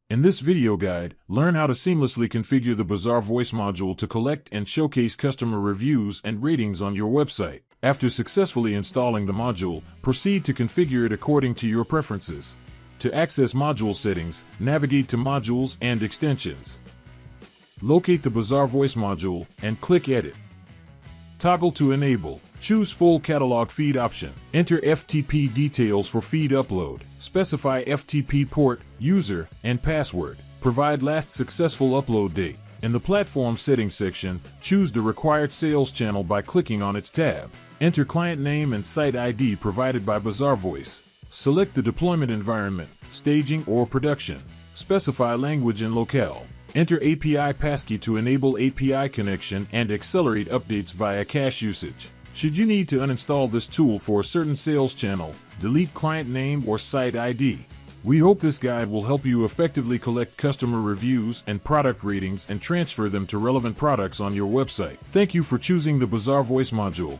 In this video guide, learn how to seamlessly configure the Bazaarvoice module to collect and showcase customer reviews and ratings on your website. After successfully installing the module, proceed to configure it according to your preferences. To access module settings, navigate to Modules and Extensions. Locate the Bazaarvoice module and click Edit. Toggle to enable. Choose Full Catalog Feed option. Enter FTP details for feed upload. Specify FTP port, user, and password. Provide last successful upload date. In the Platform Settings section, choose the required sales channel by clicking on its tab. Enter client name and site ID provided by Bazaarvoice. Select the deployment environment, staging or production. Specify language and locale. Enter API Passkey to enable API connection and accelerate updates via cache usage. Should you need to uninstall this tool for a certain sales channel, delete client name or site ID. We hope this guide will help you effectively collect customer reviews and product ratings and transfer them to relevant products on your website. Thank you for choosing the Bazaarvoice module.